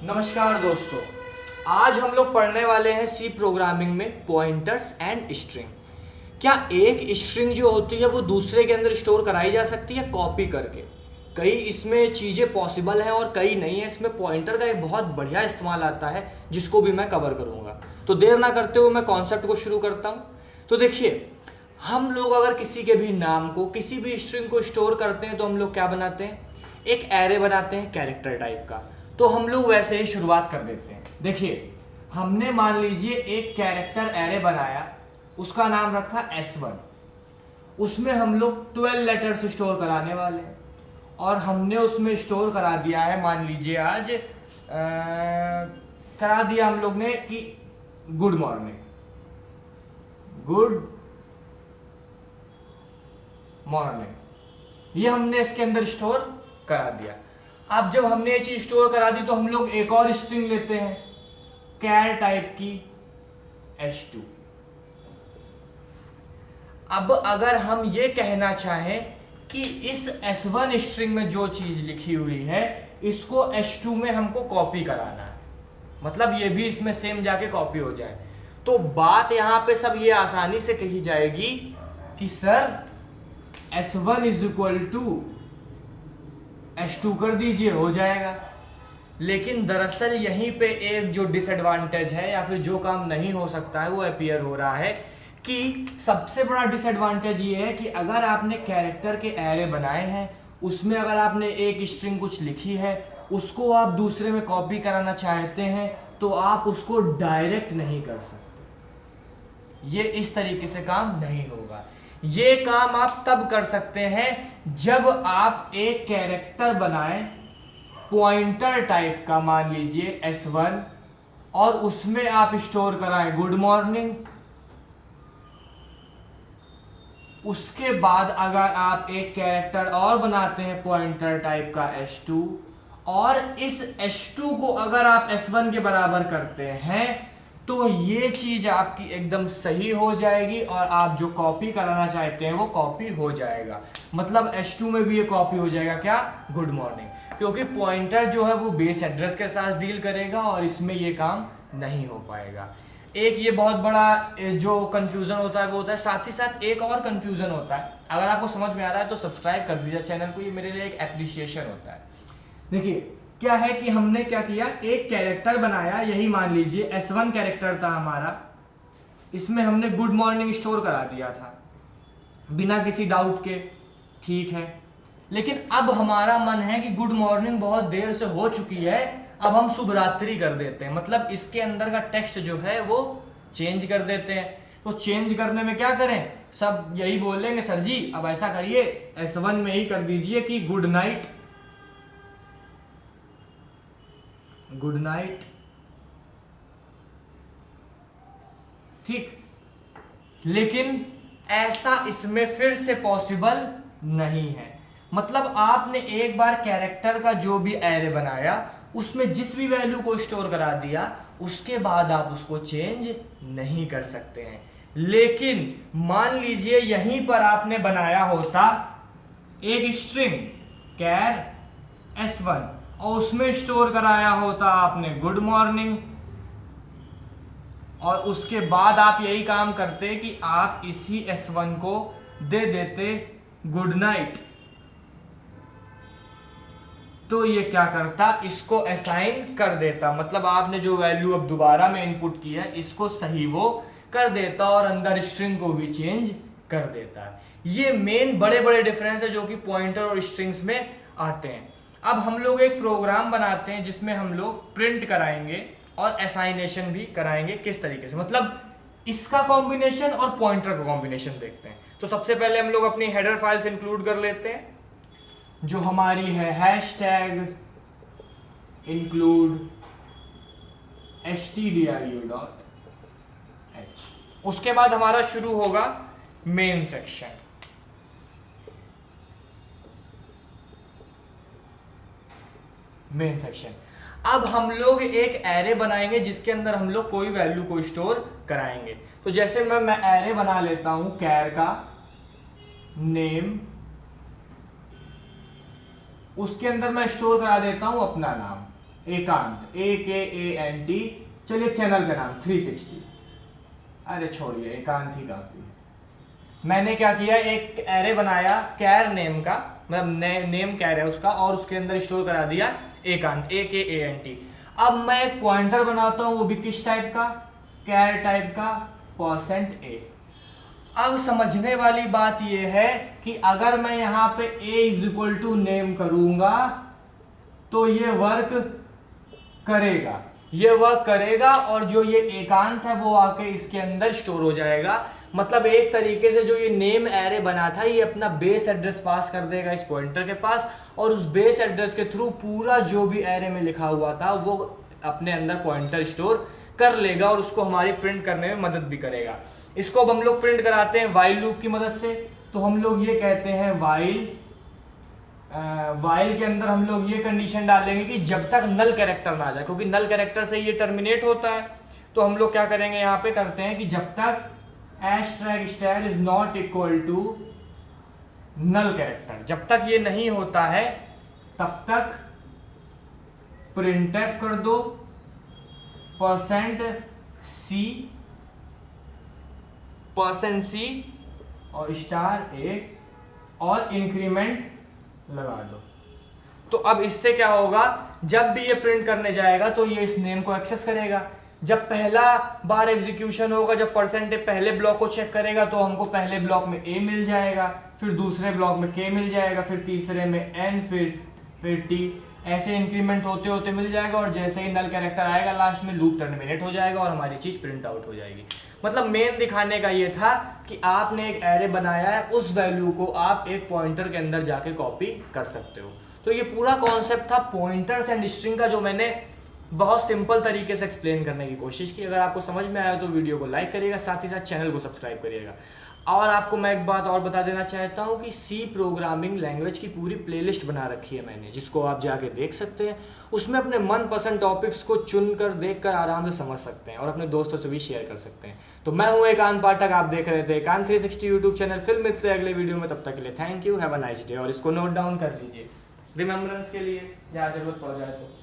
नमस्कार दोस्तों, आज हम लोग पढ़ने वाले हैं सी प्रोग्रामिंग में पॉइंटर्स एंड स्ट्रिंग। क्या एक स्ट्रिंग जो होती है वो दूसरे के अंदर स्टोर कराई जा सकती है कॉपी करके? कई इसमें चीज़ें पॉसिबल हैं और कई नहीं है। इसमें पॉइंटर का एक बहुत बढ़िया इस्तेमाल आता है जिसको भी मैं कवर करूँगा। तो देर ना करते हुए मैं कॉन्सेप्ट को शुरू करता हूँ। तो देखिए, हम लोग अगर किसी के भी नाम को, किसी भी स्ट्रिंग को स्टोर करते हैं तो हम लोग क्या बनाते हैं? एक एरे बनाते हैं कैरेक्टर टाइप का। तो हम लोग वैसे ही शुरुआत कर देते हैं। देखिए, हमने मान लीजिए एक कैरेक्टर एरे बनाया, उसका नाम रखा S1। उसमें हम लोग 12 लेटर्स स्टोर कराने वाले हैं और हमने उसमें स्टोर करा दिया है, मान लीजिए आज करा दिया हम लोग ने कि गुड मॉर्निंग, गुड मॉर्निंग, ये हमने इसके अंदर स्टोर करा दिया। अब जब हमने ये चीज स्टोर करा दी तो हम लोग एक और स्ट्रिंग लेते हैं कैर टाइप की S2। अब अगर हम ये कहना चाहें कि इस S1 स्ट्रिंग में जो चीज लिखी हुई है इसको S2 में हमको कॉपी कराना है, मतलब ये भी इसमें सेम जाके कॉपी हो जाए, तो बात यहां पे सब ये आसानी से कही जाएगी कि sir S1 is equal to S2 कर दीजिए, हो जाएगा। लेकिन दरअसल यहीं पे एक जो डिसएडवांटेज है या फिर जो काम नहीं हो सकता है वो अपीयर हो रहा है कि सबसे बड़ा डिसएडवांटेज ये है कि अगर आपने कैरेक्टर के एरे बनाए हैं, उसमें अगर आपने एक स्ट्रिंग कुछ लिखी है, उसको आप दूसरे में कॉपी कराना चाहते हैं तो आप उसको डायरेक्ट नहीं कर सकते। ये इस तरीके से काम नहीं होगा। ये काम आप तब कर सकते हैं जब आप एक कैरेक्टर बनाएं पॉइंटर टाइप का, मान लीजिए S1, और उसमें आप स्टोर कराएं गुड मॉर्निंग। उसके बाद अगर आप एक कैरेक्टर और बनाते हैं पॉइंटर टाइप का S2 और इस S2 को अगर आप S1 के बराबर करते हैं तो ये चीज आपकी एकदम सही हो जाएगी और आप जो कॉपी कराना चाहते हैं वो कॉपी हो जाएगा। मतलब S2 में भी ये कॉपी हो जाएगा, क्या? गुड मॉर्निंग, क्योंकि पॉइंटर जो है वो बेस एड्रेस के साथ डील करेगा और इसमें ये काम नहीं हो पाएगा। एक ये बहुत बड़ा जो कंफ्यूजन होता है वो होता है। साथ ही साथ एक और कंफ्यूजन होता है, अगर आपको समझ में आ रहा है तो सब्सक्राइब कर दीजिए चैनल को, ये मेरे लिए एक एप्रिसिएशन होता है। देखिए क्या है कि हमने क्या किया, एक कैरेक्टर बनाया, यही मान लीजिए S1 कैरेक्टर था हमारा, इसमें हमने गुड मॉर्निंग स्टोर करा दिया था बिना किसी डाउट के, ठीक है। लेकिन अब हमारा मन है कि गुड मॉर्निंग बहुत देर से हो चुकी है, अब हम शुभ रात्रि कर देते हैं, मतलब इसके अंदर का टेक्स्ट जो है वो चेंज कर देते हैं। तो चेंज करने में क्या करें, सब यही बोलेंगे सर जी अब ऐसा करिए S1 में ही कर दीजिए कि गुड नाइट, गुड नाइट, ठीक। लेकिन ऐसा इसमें फिर से पॉसिबल नहीं है। मतलब आपने एक बार कैरेक्टर का जो भी एरे बनाया उसमें जिस भी वैल्यू को स्टोर करा दिया उसके बाद आप उसको चेंज नहीं कर सकते हैं। लेकिन मान लीजिए यहीं पर आपने बनाया होता एक स्ट्रिंग कैर S1 और उसमें स्टोर कराया होता आपने गुड मॉर्निंग, और उसके बाद आप यही काम करते कि आप इसी S1 को दे देते गुड नाइट, तो ये क्या करता, इसको असाइन कर देता। मतलब आपने जो वैल्यू अब दोबारा में इनपुट की है इसको सही वो कर देता और अंदर स्ट्रिंग को भी चेंज कर देता। ये मेन बड़े बड़े डिफरेंस है जो कि पॉइंटर और स्ट्रिंग्स में आते हैं। अब हम लोग एक प्रोग्राम बनाते हैं जिसमें हम लोग प्रिंट कराएंगे और असाइनेशन भी कराएंगे। किस तरीके से, मतलब इसका कॉम्बिनेशन और पॉइंटर का कॉम्बिनेशन देखते हैं। तो सबसे पहले हम लोग अपनी हेडर फाइल्स इंक्लूड कर लेते हैं जो हमारी है हैशटैग include stdio.h। उसके बाद हमारा शुरू होगा मेन सेक्शन। मेन सेक्शन, अब हम लोग एक एरे बनाएंगे जिसके अंदर हम लोग कोई वैल्यू को स्टोर कराएंगे। तो जैसे मैं एरे बना लेता हूं कैर का नेम, उसके अंदर मैं स्टोर करा देता हूं अपना नाम। एकांत, AKANT। चलिए चैनल का नाम 360। अरे छोड़िए, एकांत ही काफी है। मैंने क्या किया, एक एरे बनाया कैर नेम का, मतलब नेम कैर है उसका, और उसके अंदर स्टोर करा दिया एकांत, AKANT। अब मैं एक पॉइंटर बनाता हूं, वो भी किस टाइप का, कैर टाइप का, %a। अब समझने वाली बात यह है कि अगर मैं यहां पे a नेम करूंगा तो ये वर्क करेगा, ये वर्क करेगा, और जो ये एकांत है वो आके इसके अंदर स्टोर हो जाएगा। मतलब एक तरीके से जो ये नेम एरे बना था, ये अपना बेस एड्रेस पास कर देगा इस पॉइंटर के पास, और उस बेस एड्रेस के थ्रू पूरा जो भी एरे में लिखा हुआ था वो अपने अंदर पॉइंटर स्टोर कर लेगा, और उसको हमारी प्रिंट करने में मदद भी करेगा। इसको अब हम लोग प्रिंट कराते हैं वाइल लूप की मदद से। तो हम लोग ये कहते हैं वाइल के अंदर हम लोग ये कंडीशन डालेंगे कि जब तक नल कैरेक्टर ना आ जाए, क्योंकि नल कैरेक्टर से ये टर्मिनेट होता है। तो हम लोग क्या करेंगे, यहाँ पे करते हैं कि जब तक #star is not equal to null character, जब तक ये नहीं होता है तब तक printf कर दो %c और *a और इंक्रीमेंट लगा दो। तो अब इससे क्या होगा, जब भी ये प्रिंट करने जाएगा तो ये इस नेम को एक्सेस करेगा। जब पहला बार एग्जीक्यूशन होगा, जब % पहले ब्लॉक को चेक करेगा तो हमको पहले ब्लॉक में a मिल जाएगा, फिर दूसरे ब्लॉक में k मिल जाएगा, फिर तीसरे में n, फिर t, ऐसे इंक्रीमेंट होते होते मिल जाएगा। और जैसे ही नल कैरेक्टर आएगा लास्ट में, लूप टर्मिनेट हो जाएगा और हमारी चीज प्रिंट आउट हो जाएगी। मतलब मेन दिखाने का ये था कि आपने एक एरे बनाया है, उस वैल्यू को आप एक पॉइंटर के अंदर जाके कॉपी कर सकते हो। तो ये पूरा कॉन्सेप्ट था पॉइंटर्स एंड स्ट्रिंग का, जो मैंने बहुत सिंपल तरीके से एक्सप्लेन करने की कोशिश की। अगर आपको समझ में आया तो वीडियो को लाइक करिएगा, साथ ही साथ चैनल को सब्सक्राइब करिएगा। और आपको मैं एक बात और बता देना चाहता हूँ कि C प्रोग्रामिंग लैंग्वेज की पूरी प्लेलिस्ट बना रखी है मैंने, जिसको आप जाके देख सकते हैं। उसमें अपने मनपसंद टॉपिक्स को चुनकर देखकर आराम से समझ सकते हैं और अपने दोस्तों से भी शेयर कर सकते हैं। तो मैं हूँ एकांत पाठक, आप देख रहे थे एकांत 360 यूट्यूब चैनल। फिर मिलते हैं अगले वीडियो में, तब तक के लिए thank you, have a nice day. और इसको नोट डाउन कर लीजिए रिमेम्बरेंस के लिए, जहाँ जरूरत पड़ जाए तो।